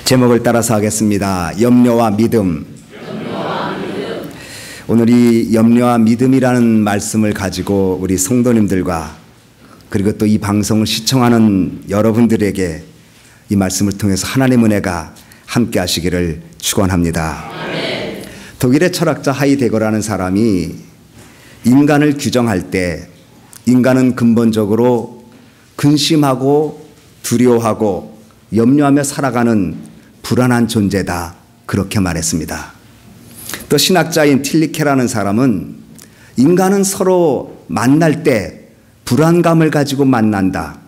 제목을 따라서 하겠습니다. 염려와 믿음. 오늘 이 염려와 믿음이라는 말씀을 가지고 우리 성도님들과 그리고 또 이 방송을 시청하는 여러분들에게 이 말씀을 통해서 하나님의 은혜가 함께 하시기를 축원합니다. 독일의 철학자 하이데거라는 사람이 인간을 규정할 때 인간은 근본적으로 근심하고 두려워하고 염려하며 살아가는 불안한 존재다, 그렇게 말했습니다. 또 신학자인 틸리케라는 사람은 인간은 서로 만날 때 불안감을 가지고 만난다.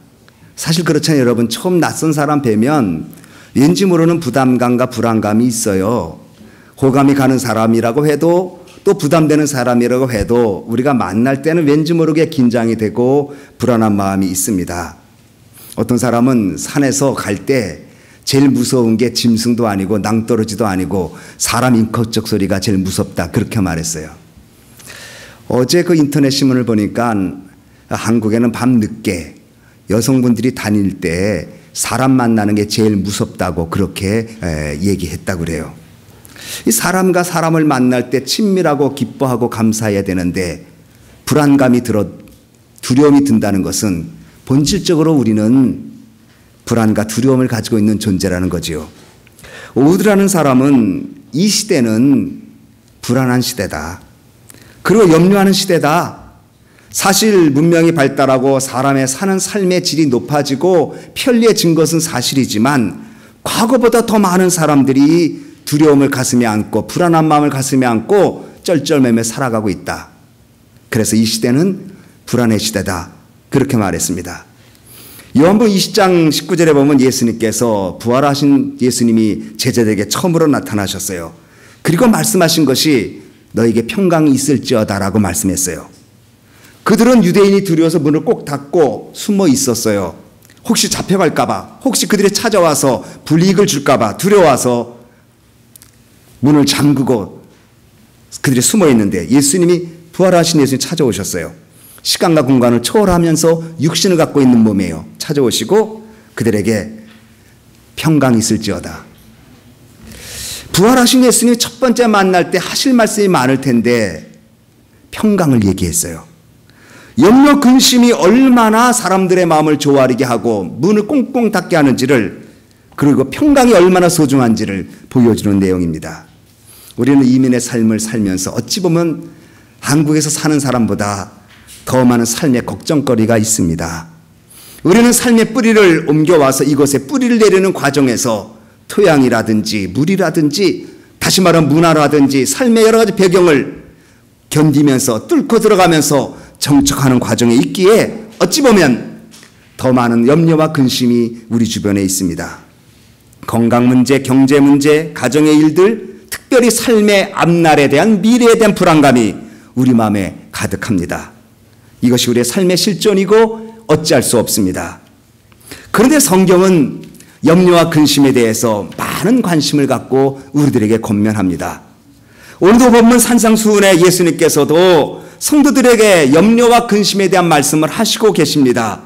사실 그렇잖아요. 여러분, 처음 낯선 사람 뵈면 왠지 모르는 부담감과 불안감이 있어요. 호감이 가는 사람이라고 해도 또 부담되는 사람이라고 해도 우리가 만날 때는 왠지 모르게 긴장이 되고 불안한 마음이 있습니다. 어떤 사람은 산에서 갈 때 제일 무서운 게 짐승도 아니고 낭떠러지도 아니고 사람 임컷적 소리가 제일 무섭다, 그렇게 말했어요. 어제 그 인터넷 신문을 보니까 한국에는 밤늦게 여성분들이 다닐 때 사람 만나는 게 제일 무섭다고 그렇게 얘기했다고 그래요. 이 사람과 사람을 만날 때 친밀하고 기뻐하고 감사해야 되는데 불안감이 들어 두려움이 든다는 것은 본질적으로 우리는 불안과 두려움을 가지고 있는 존재라는 거지요. 우드라는 사람은 이 시대는 불안한 시대다, 그리고 염려하는 시대다. 사실 문명이 발달하고 사람의 사는 삶의 질이 높아지고 편리해진 것은 사실이지만 과거보다 더 많은 사람들이 두려움을 가슴에 안고 불안한 마음을 가슴에 안고 쩔쩔매며 살아가고 있다. 그래서 이 시대는 불안의 시대다, 그렇게 말했습니다. 요한복음 20장 19절에 보면 예수님께서 부활하신 예수님이 제자들에게 처음으로 나타나셨어요. 그리고 말씀하신 것이 너에게 평강이 있을지어다라고 말씀했어요. 그들은 유대인이 두려워서 문을 꼭 닫고 숨어 있었어요. 혹시 잡혀갈까 봐, 혹시 그들이 찾아와서 불이익을 줄까 봐 두려워서 문을 잠그고 그들이 숨어 있는데 예수님이 부활하신 예수님이 찾아오셨어요. 시간과 공간을 초월하면서 육신을 갖고 있는 몸이에요. 찾아오시고 그들에게 평강이 있을지어다. 부활하신 예수님이 첫 번째 만날 때 하실 말씀이 많을 텐데 평강을 얘기했어요. 염려 근심이 얼마나 사람들의 마음을 조아리게 하고 문을 꽁꽁 닫게 하는지를, 그리고 평강이 얼마나 소중한지를 보여주는 내용입니다. 우리는 이민의 삶을 살면서 어찌 보면 한국에서 사는 사람보다 더 많은 삶의 걱정거리가 있습니다. 우리는 삶의 뿌리를 옮겨와서 이곳에 뿌리를 내리는 과정에서 토양이라든지 물이라든지 다시 말하면 문화라든지 삶의 여러 가지 배경을 견디면서 뚫고 들어가면서 정착하는 과정에 있기에 어찌 보면 더 많은 염려와 근심이 우리 주변에 있습니다. 건강 문제, 경제 문제, 가정의 일들, 특별히 삶의 앞날에 대한 미래에 대한 불안감이 우리 마음에 가득합니다. 이것이 우리의 삶의 실존이고 어찌할 수 없습니다. 그런데 성경은 염려와 근심에 대해서 많은 관심을 갖고 우리들에게 권면합니다. 오늘도 본문 산상수훈에 예수님께서도 성도들에게 염려와 근심에 대한 말씀을 하시고 계십니다.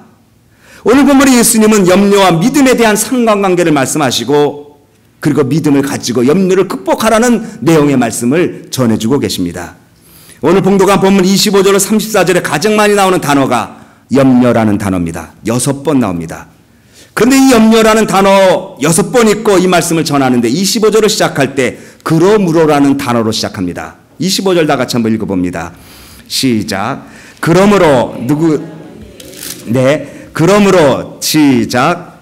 오늘 본문에 예수님은 염려와 믿음에 대한 상관관계를 말씀하시고 그리고 믿음을 가지고 염려를 극복하라는 내용의 말씀을 전해주고 계십니다. 오늘 봉독한 본문 25절 34절에 가장 많이 나오는 단어가 염려라는 단어입니다. 6번 나옵니다. 그런데 이 염려라는 단어 6번 있고 이 말씀을 전하는데 25절을 시작할 때 그러므로라는 단어로 시작합니다. 25절 다 같이 한번 읽어봅니다. 시작. 그러므로 그러므로 시작.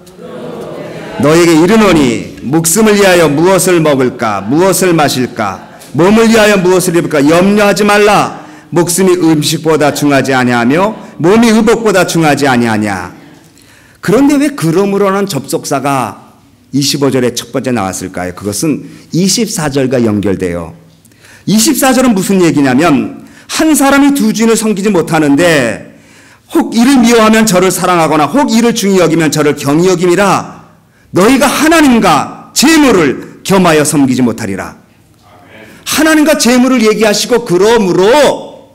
너에게 이르노니 목숨을 위하여 무엇을 먹을까, 무엇을 마실까, 몸을 위하여 무엇을 입을까 염려하지 말라. 목숨이 음식보다 중하지 아니하며 몸이 의복보다 중하지 아니하냐. 그런데 왜 그러므로라는 접속사가 25절에 첫 번째 나왔을까요? 그것은 24절과 연결돼요. 24절은 무슨 얘기냐면 한 사람이 두 주인을 섬기지 못하는데 혹 이를 미워하면 저를 사랑하거나 혹 이를 중히 여기면 저를 경히 여김이라. 너희가 하나님과 재물을 겸하여 섬기지 못하리라. 하나님과 재물을 얘기하시고 그러므로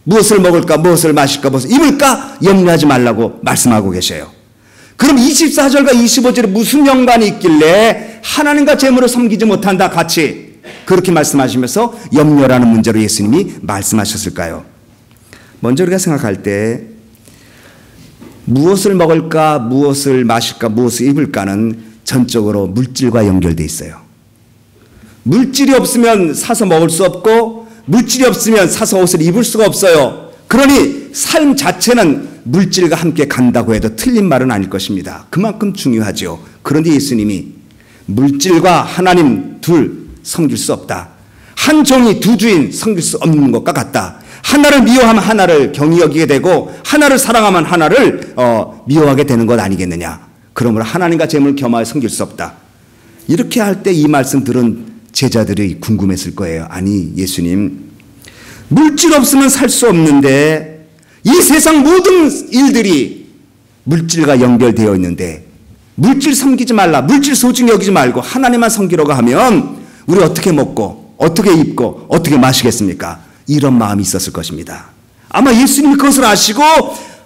무엇을 먹을까, 무엇을 마실까, 무엇을 입을까 염려하지 말라고 말씀하고 계셔요. 그럼 24절과 25절에 무슨 연관이 있길래 하나님과 재물을 섬기지 못한다 같이 그렇게 말씀하시면서 염려라는 문제로 예수님이 말씀하셨을까요? 먼저 우리가 생각할 때 무엇을 먹을까, 무엇을 마실까, 무엇을 입을까는 전적으로 물질과 연결되어 있어요. 물질이 없으면 사서 먹을 수 없고 물질이 없으면 사서 옷을 입을 수가 없어요. 그러니 삶 자체는 물질과 함께 간다고 해도 틀린 말은 아닐 것입니다. 그만큼 중요하죠. 그런데 예수님이 물질과 하나님 둘 섬길 수 없다. 한 종이 두 주인 섬길 수 없는 것과 같다. 하나를 미워하면 하나를 경히 여기게 되고 하나를 사랑하면 하나를 미워하게 되는 것 아니겠느냐. 그러므로 하나님과 재물을 겸하여 섬길 수 없다. 이렇게 할 때 이 말씀 들은 제자들이 궁금했을 거예요. 아니 예수님, 물질 없으면 살 수 없는데 이 세상 모든 일들이 물질과 연결되어 있는데 물질 섬기지 말라, 물질 소중히 여기지 말고 하나님만 섬기려고 하면 우리 어떻게 먹고 어떻게 입고 어떻게 마시겠습니까? 이런 마음이 있었을 것입니다. 아마 예수님이 그것을 아시고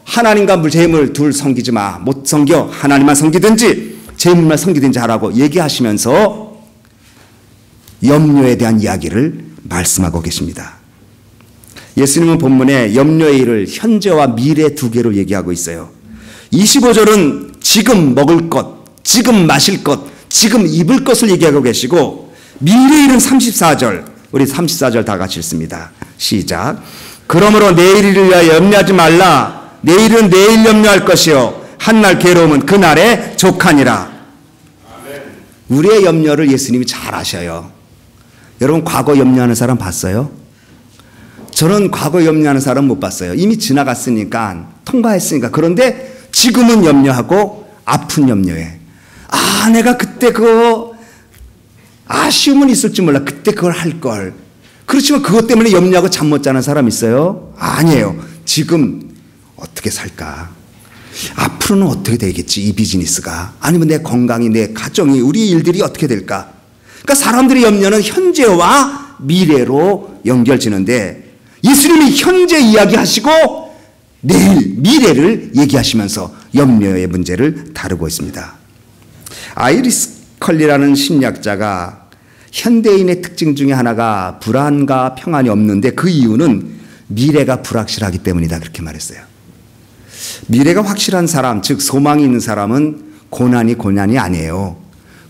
하나님과 재물 둘 섬기지 마, 못 섬겨, 하나님만 섬기든지 재물만 섬기든지 하라고 얘기하시면서 염려에 대한 이야기를 말씀하고 계십니다. 예수님은 본문에 염려의 일을 현재와 미래 두 개로 얘기하고 있어요. 25절은 지금 먹을 것, 지금 마실 것, 지금 입을 것을 얘기하고 계시고 미래의 일은 34절, 우리 34절 다 같이 읽습니다. 시작. 그러므로 내일을 위하여 염려하지 말라. 내일은 내일 염려할 것이요 한날 괴로움은 그날에 족하니라. 우리의 염려를 예수님이 잘 아셔요. 여러분 과거 염려하는 사람 봤어요? 저는 과거 염려하는 사람 못 봤어요. 이미 지나갔으니까 통과했으니까. 그런데 지금은 염려하고 아픈 염려해. 아 내가 그때 그거 아쉬움은 있을지 몰라. 그때 그걸 할 걸. 그렇지만 그것 때문에 염려하고 잠 못 자는 사람 있어요? 아니에요. 지금 어떻게 살까? 앞으로는 어떻게 되겠지? 이 비즈니스가. 아니면 내 건강이, 내 가정이, 우리 일들이 어떻게 될까? 그러니까 사람들의 염려는 현재와 미래로 연결지는데 예수님이 현재 이야기하시고 내일, 미래를 얘기하시면서 염려의 문제를 다루고 있습니다. 아이리스 컬리라는 심리학자가 현대인의 특징 중에 하나가 불안과 평안이 없는데 그 이유는 미래가 불확실하기 때문이다 그렇게 말했어요. 미래가 확실한 사람, 즉 소망이 있는 사람은 고난이 아니에요.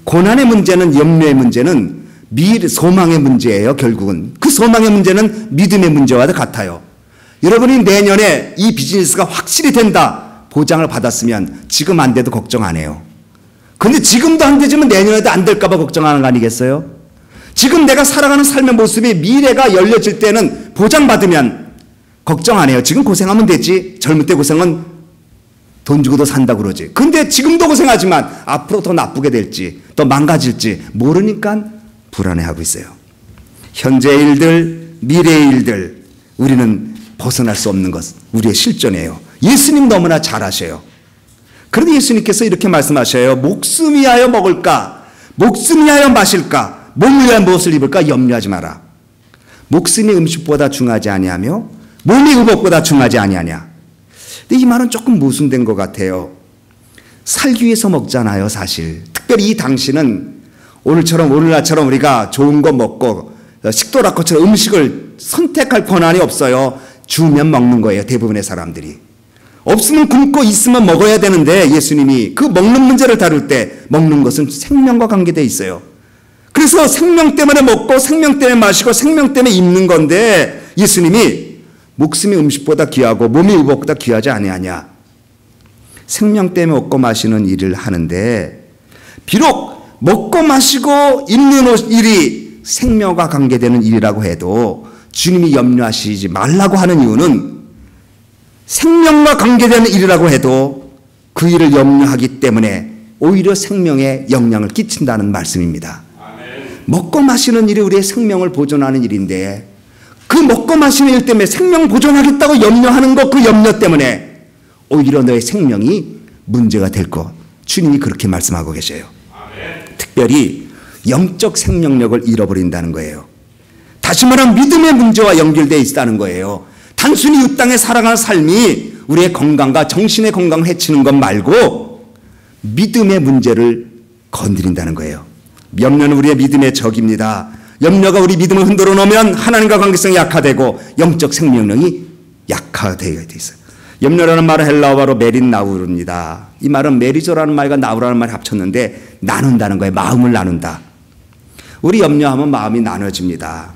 고난의 문제는, 염려의 문제는 소망의 문제예요. 결국은 그 소망의 문제는 믿음의 문제와도 같아요. 여러분이 내년에 이 비즈니스가 확실히 된다 보장을 받았으면 지금 안 돼도 걱정 안 해요. 근데 지금도 안 되지만 내년에도 안 될까 봐 걱정하는 거 아니겠어요? 지금 내가 살아가는 삶의 모습이 미래가 열려질 때는 보장받으면 걱정 안 해요. 지금 고생하면 되지. 젊을 때 고생은 돈 주고도 산다고 그러지. 근데 지금도 고생하지만 앞으로 더 나쁘게 될지 더 망가질지 모르니까 불안해하고 있어요. 현재의 일들, 미래의 일들 우리는 벗어날 수 없는 것, 우리의 실존이에요. 예수님 너무나 잘 아셔요. 그런데 예수님께서 이렇게 말씀하셔요. 목숨 위하여 먹을까? 목숨 위하여 마실까? 몸을 위하여 무엇을 입을까? 염려하지 마라. 목숨이 음식보다 중하지 아니하며 몸이 의복보다 중하지 아니하냐. 근데 이 말은 조금 모순된 것 같아요. 살기 위해서 먹잖아요, 사실. 특별히 이 당시는 오늘날처럼 우리가 좋은 거 먹고 식도락처럼 음식을 선택할 권한이 없어요. 주면 먹는 거예요, 대부분의 사람들이. 없으면 굶고 있으면 먹어야 되는데 예수님이 그 먹는 문제를 다룰 때 먹는 것은 생명과 관계되어 있어요. 그래서 생명 때문에 먹고 생명 때문에 마시고 생명 때문에 입는 건데 예수님이 목숨이 음식보다 귀하고 몸이 의복보다 귀하지 아니하냐. 생명 때문에 먹고 마시는 일을 하는데 비록 먹고 마시고 입는 일이 생명과 관계되는 일이라고 해도 주님이 염려하시지 말라고 하는 이유는 생명과 관계되는 일이라고 해도 그 일을 염려하기 때문에 오히려 생명에 영향을 끼친다는 말씀입니다. 먹고 마시는 일이 우리의 생명을 보존하는 일인데 그 먹고 마시는 일 때문에 생명 보존하겠다고 염려하는 것, 그 염려 때문에 오히려 너의 생명이 문제가 될 것. 주님이 그렇게 말씀하고 계셔요. 특별히 영적 생명력을 잃어버린다는 거예요. 다시 말하면 믿음의 문제와 연결되어 있다는 거예요. 단순히 이 땅에 살아가는 삶이 우리의 건강과 정신의 건강을 해치는 것 말고 믿음의 문제를 건드린다는 거예요. 염려는 우리의 믿음의 적입니다. 염려가 우리 믿음을 흔들어 놓으면 하나님과 관계성이 약화되고 영적 생명력이 약화되게 돼 있어요. 염려라는 말은 헬라어로 메린나우르입니다. 이 말은 메리조라는 말과 나우라는 말이 합쳤는데 나눈다는 거예요. 마음을 나눈다. 우리 염려하면 마음이 나눠집니다.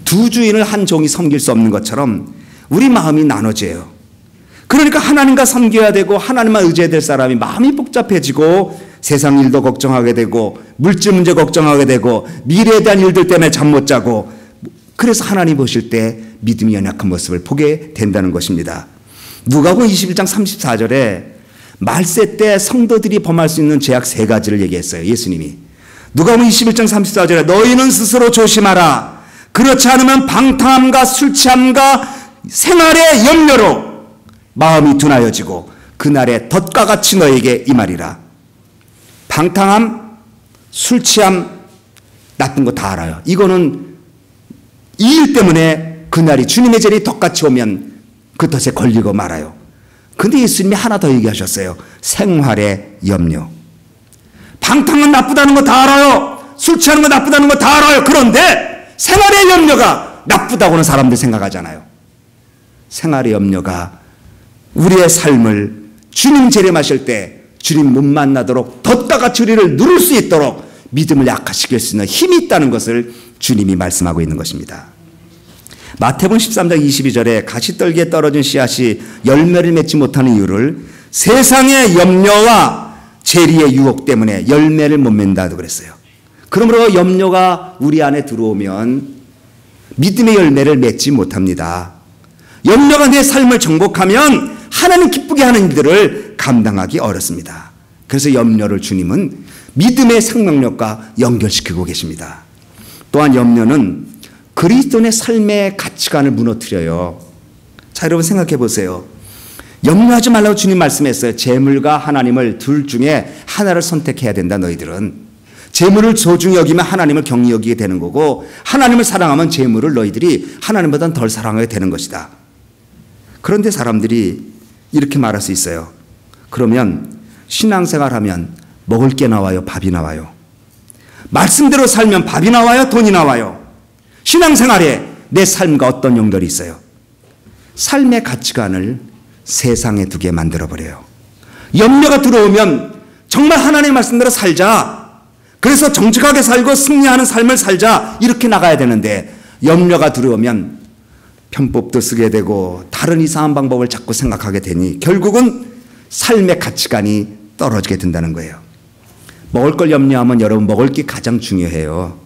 두 주인을 한 종이 섬길 수 없는 것처럼 우리 마음이 나눠져요. 그러니까 하나님과 섬겨야 되고 하나님만 의지해야 될 사람이 마음이 복잡해지고 세상 일도 걱정하게 되고 물질 문제 걱정하게 되고 미래에 대한 일들 때문에 잠 못 자고 그래서 하나님 보실 때 믿음이 연약한 모습을 보게 된다는 것입니다. 누가복음 21장 34절에 말세 때 성도들이 범할 수 있는 죄악 3가지를 얘기했어요. 예수님이. 누가복음 21장 34절에 너희는 스스로 조심하라. 그렇지 않으면 방탕함과 술 취함과 생활의 염려로 마음이 둔하여지고 그날에 덫과 같이 너에게 임하리라. 방탕함, 술 취함, 나쁜 거 다 알아요. 이거는 이 일 때문에 그날이 주님의 절이 덫같이 오면 그 덫에 걸리고 말아요. 근데 예수님이 하나 더 얘기하셨어요. 생활의 염려. 방탕은 나쁘다는 거 다 알아요. 술 취하는 거 나쁘다는 거 다 알아요. 그런데 생활의 염려가 나쁘다고는 사람들 생각하잖아요. 생활의 염려가 우리의 삶을 주님 재림하실 때 주님 못 만나도록 덫과 같이 우리를 누를 수 있도록 믿음을 약화시킬 수 있는 힘이 있다는 것을 주님이 말씀하고 있는 것입니다. 마태복음 13장 22절에 가시떨기에 떨어진 씨앗이 열매를 맺지 못하는 이유를 세상의 염려와 재리의 유혹 때문에 열매를 못 맺는다고 그랬어요. 그러므로 염려가 우리 안에 들어오면 믿음의 열매를 맺지 못합니다. 염려가 내 삶을 정복하면 하나님 기쁘게 하는 일들을 감당하기 어렵습니다. 그래서 염려를 주님은 믿음의 생명력과 연결시키고 계십니다. 또한 염려는 그리스도인의 삶의 가치관을 무너뜨려요. 자, 여러분 생각해 보세요. 염려하지 말라고 주님 말씀했어요. 재물과 하나님을 둘 중에 하나를 선택해야 된다. 너희들은 재물을 소중히 여기면 하나님을 경히 여기게 되는 거고 하나님을 사랑하면 재물을 너희들이 하나님보다는 덜 사랑하게 되는 것이다. 그런데 사람들이 이렇게 말할 수 있어요. 그러면 신앙생활하면 먹을 게 나와요? 밥이 나와요? 말씀대로 살면 밥이 나와요? 돈이 나와요? 신앙생활에 내 삶과 어떤 연결이 있어요? 삶의 가치관을 세상에 두게 만들어버려요. 염려가 들어오면 정말 하나님의 말씀대로 살자. 그래서 정직하게 살고 승리하는 삶을 살자. 이렇게 나가야 되는데 염려가 들어오면 편법도 쓰게 되고 다른 이상한 방법을 자꾸 생각하게 되니 결국은 삶의 가치관이 떨어지게 된다는 거예요. 먹을 걸 염려하면 여러분 먹을 게 가장 중요해요.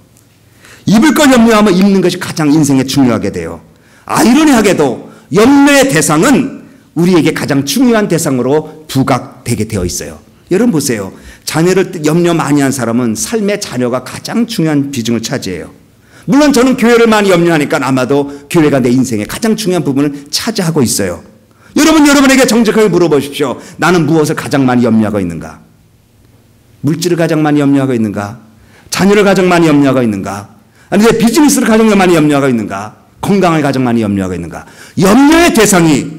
입을 걸 염려하면 입는 것이 가장 인생에 중요하게 돼요. 아이러니하게도 염려의 대상은 우리에게 가장 중요한 대상으로 부각되게 되어 있어요. 여러분 보세요. 자녀를 염려 많이 한 사람은 삶의 자녀가 가장 중요한 비중을 차지해요. 물론 저는 교회를 많이 염려하니까 아마도 교회가 내 인생의 가장 중요한 부분을 차지하고 있어요. 여러분에게 정직하게 물어보십시오. 나는 무엇을 가장 많이 염려하고 있는가? 물질을 가장 많이 염려하고 있는가? 자녀를 가장 많이 염려하고 있는가? 아니 내 비즈니스를 가장 많이 염려하고 있는가? 건강을 가장 많이 염려하고 있는가? 염려의 대상이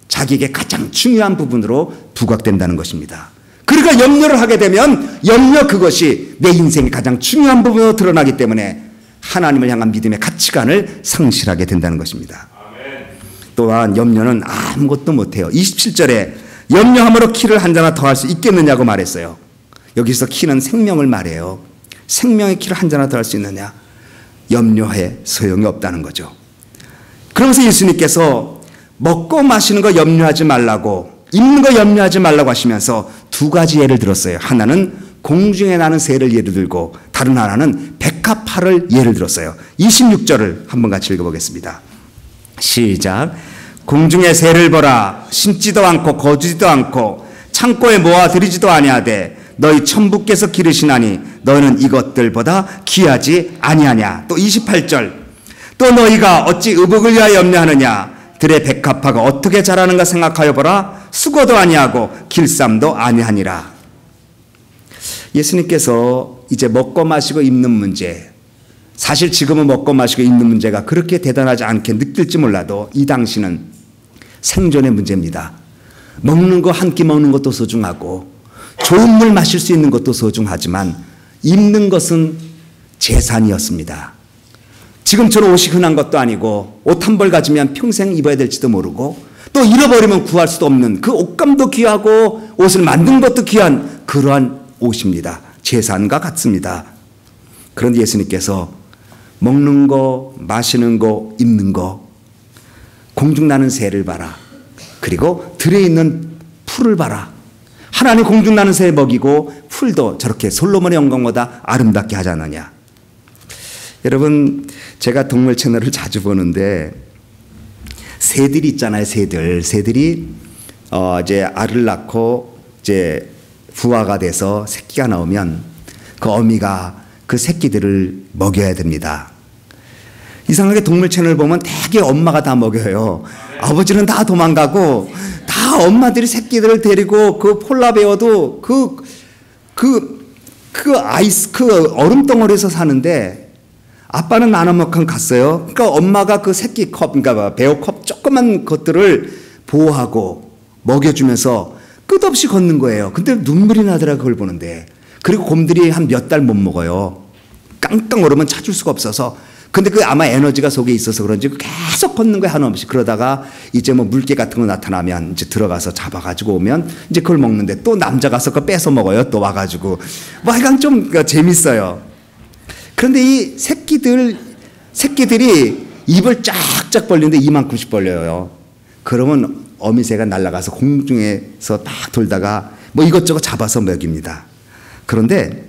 자기에게 가장 중요한 부분으로 부각된다는 것입니다. 그러니까 염려를 하게 되면 염려 그것이 내 인생의 가장 중요한 부분으로 드러나기 때문에 하나님을 향한 믿음의 가치관을 상실하게 된다는 것입니다. 또한 염려는 아무것도 못해요. 27절에 염려함으로 키를 한 자나 더할 수 있겠느냐고 말했어요. 여기서 키는 생명을 말해요. 생명의 키를 한 자나 더할 수 있느냐? 염려해 소용이 없다는 거죠. 그러면서 예수님께서 먹고 마시는 거 염려하지 말라고 입는 거 염려하지 말라고 하시면서 두 가지 예를 들었어요. 하나는 공중에 나는 새를 예를 들고 다른 하나는 백합화를 예를 들었어요. 26절을 한번 같이 읽어보겠습니다. 시작. 공중의 새를 보라. 심지도 않고 거두지도 않고 창고에 모아들이지도 아니하되 너희 천부께서 기르시나니 너희는 이것들보다 귀하지 아니하냐. 또 28절. 또 너희가 어찌 의복을 위하여 염려하느냐. 들의 백합화가 어떻게 자라는가 생각하여 보라. 수고도 아니하고 길쌈도 아니하니라. 예수님께서 이제 먹고 마시고 입는 문제, 사실 지금은 먹고 마시고 입는 문제가 그렇게 대단하지 않게 느낄지 몰라도 이 당시는 생존의 문제입니다. 먹는 거 한 끼 먹는 것도 소중하고 좋은 물 마실 수 있는 것도 소중하지만 입는 것은 재산이었습니다. 지금처럼 옷이 흔한 것도 아니고 옷 한 벌 가지면 평생 입어야 될지도 모르고 또 잃어버리면 구할 수도 없는 그 옷감도 귀하고 옷을 만든 것도 귀한 그러한 옷입니다. 재산과 같습니다. 그런데 예수님께서 먹는 거, 마시는 거, 입는 거, 공중나는 새를 봐라. 그리고 들에 있는 풀을 봐라. 하나님 공중나는 새 먹이고 풀도 저렇게 솔로몬의 영광보다 아름답게 하지 않느냐. 여러분, 제가 동물 채널을 자주 보는데 새들이 있잖아요. 새들이 이제 알을 낳고 이제 부화가 돼서 새끼가 나오면 그 어미가 그 새끼들을 먹여야 됩니다. 이상하게 동물 채널 보면 대개 엄마가 다 먹여요. 아버지는 다 도망가고 다 엄마들이 새끼들을 데리고 그 폴라베어도 그 얼음 덩어리에서 사는데 아빠는 나눠먹고 갔어요. 그러니까 엄마가 그 새끼 컵, 그러니까 베어 컵 조그만 것들을 보호하고 먹여주면서 끝없이 걷는 거예요. 근데 눈물이 나더라 그걸 보는데. 그리고 곰들이 한 몇 달 못 먹어요. 깡깡 얼으면 찾을 수가 없어서. 근데 그 아마 에너지가 속에 있어서 그런지 계속 걷는 거예요. 한없이. 그러다가 이제 뭐 물개 같은 거 나타나면 이제 들어가서 잡아가지고 오면 이제 그걸 먹는데 또 남자 가서 그거 뺏어 먹어요. 또 와가지고. 뭐 하여간 좀 재밌어요. 그런데 이 새끼들이 입을 쫙쫙 벌리는데 이만큼씩 벌려요. 그러면 어미새가 날아가서 공중에서 막 돌다가 뭐 이것저것 잡아서 먹입니다. 그런데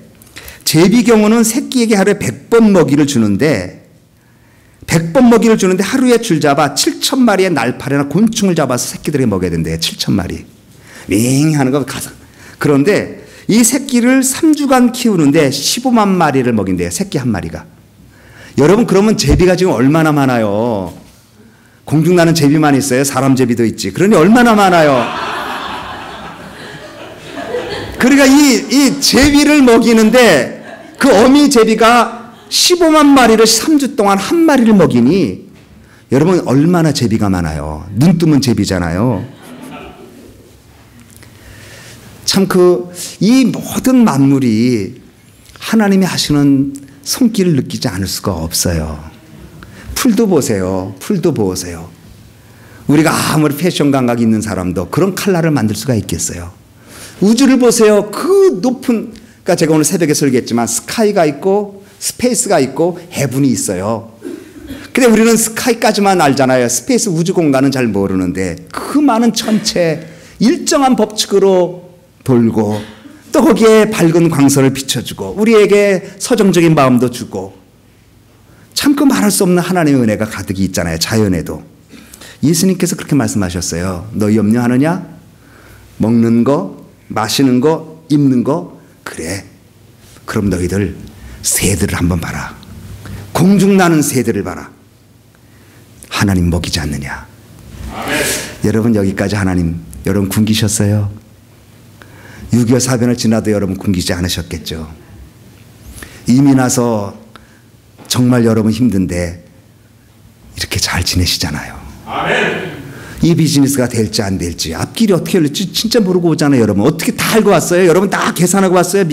제비경우는 새끼에게 하루에 100번 먹이를 주는데 100번 먹이를 주는데 하루에 줄잡아 7,000마리의 날파리나 곤충을 잡아서 새끼들에게 먹여야 된대요. 7,000마리. 윙 하는 거 가서. 그런데 이 새끼를 3주간 키우는데 15만 마리를 먹인대요. 새끼 한 마리가. 여러분, 그러면 제비가 지금 얼마나 많아요? 공중나는 제비만 있어요? 사람 제비도 있지. 그러니 얼마나 많아요? 그러니까 이 제비를 먹이는데 그 어미 제비가 15만 마리를 3주 동안 한 마리를 먹이니 여러분 얼마나 제비가 많아요? 눈 뜨면 제비잖아요. 참 이 모든 만물이 하나님이 하시는 손길을 느끼지 않을 수가 없어요. 풀도 보세요. 풀도 보세요. 우리가 아무리 패션 감각이 있는 사람도 그런 칼라를 만들 수가 있겠어요. 우주를 보세요. 그 높은, 그러니까 제가 오늘 새벽에 설계했지만 스카이가 있고 스페이스가 있고 헤븐이 있어요. 근데 우리는 스카이까지만 알잖아요. 스페이스 우주 공간은 잘 모르는데 그 많은 천체 일정한 법칙으로 돌고 또 거기에 밝은 광선을 비춰주고 우리에게 서정적인 마음도 주고 참 그 말할 수 없는 하나님의 은혜가 가득히 있잖아요. 자연에도. 예수님께서 그렇게 말씀하셨어요. 너희 염려하느냐? 먹는 거, 마시는 거, 입는 거. 그래. 그럼 너희들 새들을 한번 봐라. 공중 나는 새들을 봐라. 하나님 먹이지 않느냐. 아멘. 여러분 여기까지 하나님 여러분 굶기셨어요? 6.25 사변을 지나도 여러분 굶기지 않으셨겠죠. 이미 나서 정말 여러분 힘든데 이렇게 잘 지내시잖아요. 아멘. 이 비즈니스가 될지 안 될지 앞길이 어떻게 열릴지 진짜 모르고 오잖아요. 여러분 어떻게 다 알고 왔어요? 여러분 다 계산하고 왔어요?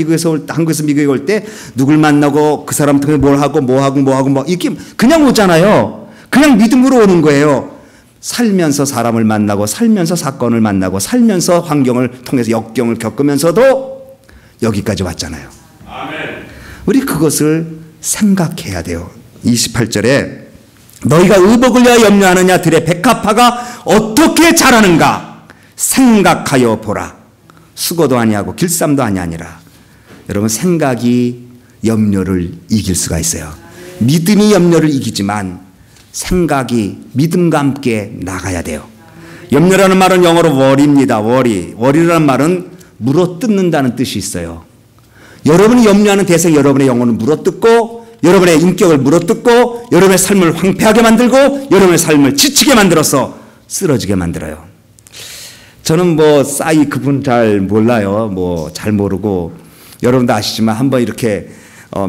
한국에서 미국에 올 때 누굴 만나고 그 사람 통해 뭘 하고 뭐 이렇게 그냥 오잖아요. 그냥 믿음으로 오는 거예요. 살면서 사람을 만나고 살면서 사건을 만나고 살면서 환경을 통해서 역경을 겪으면서도 여기까지 왔잖아요. 아멘. 우리 그것을 생각해야 돼요. 28절에 너희가 의복을 위하여 염려하느냐 들의 백합화가 어떻게 자라는가 생각하여 보라. 수고도 아니하고 길쌈도 아니하니라. 여러분 생각이 염려를 이길 수가 있어요. 믿음이 염려를 이기지만 생각이 믿음과 함께 나가야 돼요. 염려라는 말은 영어로 worry입니다. worry라는 말은 물어뜯는다는 뜻이 있어요. 여러분이 염려하는 대상이 여러분의 영혼을 물어뜯고 여러분의 인격을 물어뜯고 여러분의 삶을 황폐하게 만들고 여러분의 삶을 지치게 만들어서 쓰러지게 만들어요. 저는 뭐 싸이 그분 잘 몰라요. 뭐 잘 모르고 여러분도 아시지만 한번 이렇게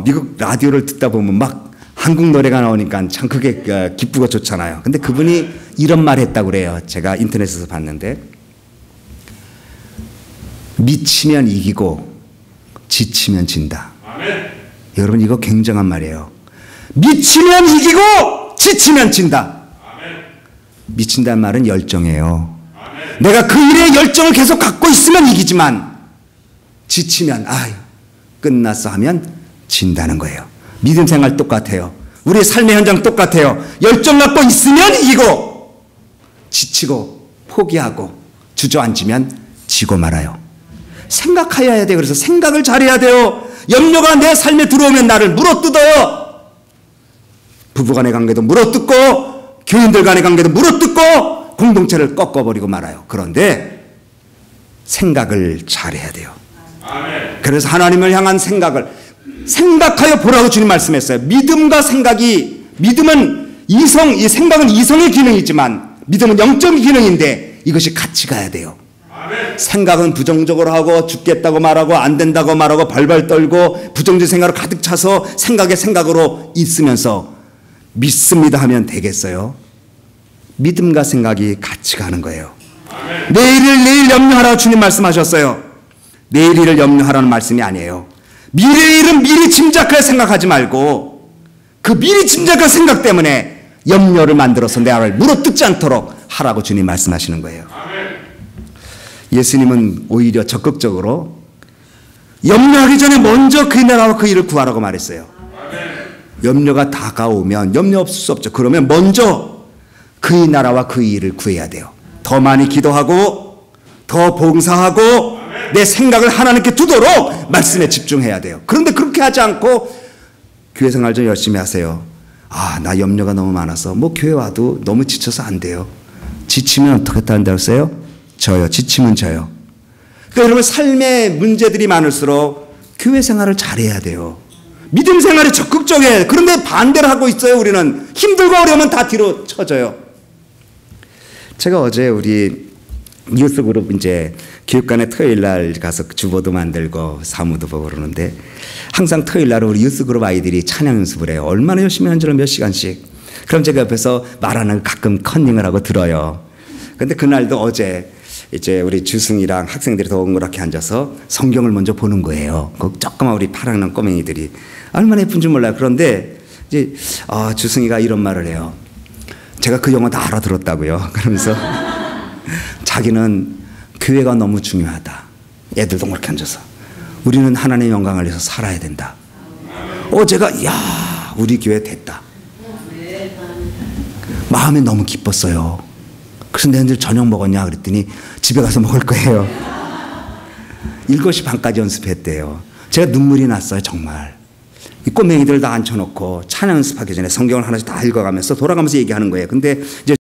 미국 라디오를 듣다 보면 막 한국 노래가 나오니까 참 그게 기쁘고 좋잖아요. 근데 그분이 이런 말 했다고 그래요. 제가 인터넷에서 봤는데 미치면 이기고 지치면 진다. 아멘. 여러분 이거 굉장한 말이에요. 미치면 이기고 지치면 진다. 아멘. 미친다는 말은 열정이에요. 아멘. 내가 그 일에 열정을 계속 갖고 있으면 이기지만 지치면 아유 끝났어 하면 진다는 거예요. 믿음 생활 똑같아요. 우리의 삶의 현장 똑같아요. 열정 갖고 있으면 이기고 지치고 포기하고 주저앉으면 지고 말아요. 생각해야 돼요. 그래서 생각을 잘해야 돼요. 염려가 내 삶에 들어오면 나를 물어뜯어요. 부부간의 관계도 물어뜯고 교인들 간의 관계도 물어뜯고 공동체를 꺾어버리고 말아요. 그런데 생각을 잘해야 돼요. 아멘. 그래서 하나님을 향한 생각을 생각하여 보라고 주님 말씀했어요. 믿음과 생각이, 믿음은 이 생각은 이성의 기능이지만 믿음은 영적인 기능인데 이것이 같이 가야 돼요. 아멘. 생각은 부정적으로 하고 죽겠다고 말하고 안 된다고 말하고 발발 떨고 부정적인 생각으로 가득 차서 생각으로 있으면서 믿습니다 하면 되겠어요? 믿음과 생각이 같이 가는 거예요. 아멘. 내일을 내일 염려하라고 주님 말씀하셨어요. 내일 일을 염려하라는 말씀이 아니에요. 미래의 일은 미리 짐작할 생각하지 말고 그 미리 짐작할 생각 때문에 염려를 만들어서 내 나를 물어뜯지 않도록 하라고 주님 말씀하시는 거예요. 아멘. 예수님은 오히려 적극적으로 염려하기 전에 먼저 그 나라와 그 일을 구하라고 말했어요. 염려가 다가오면 염려 없을 수 없죠. 그러면 먼저 그 나라와 그 일을 구해야 돼요. 더 많이 기도하고 더 봉사하고 내 생각을 하나님께 두도록 말씀에 집중해야 돼요. 그런데 그렇게 하지 않고 교회 생활 좀 열심히 하세요. 아, 나 염려가 너무 많아서 뭐 교회 와도 너무 지쳐서 안 돼요. 지치면 어떻게 한다고 했어요? 저요. 지치면 저요. 그러니까 여러분 삶의 문제들이 많을수록 교회 생활을 잘해야 돼요. 믿음 생활이 적극적이에요. 그런데 반대를 하고 있어요. 우리는 힘들고 어려우면 다 뒤로 쳐져요. 제가 어제 우리 뉴스 그룹 이제 교육관에 토요일 날 가서 주보도 만들고 사무도 보고 그러는데 항상 토요일 날 우리 뉴스 그룹 아이들이 찬양 연습을 해요. 얼마나 열심히 하는지 몇 시간씩. 그럼 제가 옆에서 말하는 걸 가끔 컨닝을 하고 들어요. 근데 그날도 어제 이제 우리 주승이랑 학생들이 동그랗게 앉아서 성경을 먼저 보는 거예요. 그 조그만 우리 파랑난 꼬맹이들이 얼마나 예쁜 줄 몰라요. 그런데 이제 주승이가 이런 말을 해요. 제가 그 영어 다 알아들었다고요. 그러면서 자기는 교회가 너무 중요하다. 애들 동그랗게 앉아서 우리는 하나님의 영광을 위해서 살아야 된다. 제가 야 우리 교회 됐다. 마음에 너무 기뻤어요. 그래서 내일 저녁 먹었냐 그랬더니 집에 가서 먹을 거예요. 7시 반까지 연습했대요. 제가 눈물이 났어요. 정말. 이 꼬맹이들 다 앉혀놓고 찬양 연습하기 전에 성경을 하나씩 다 읽어가면서 돌아가면서 얘기하는 거예요. 근데 이제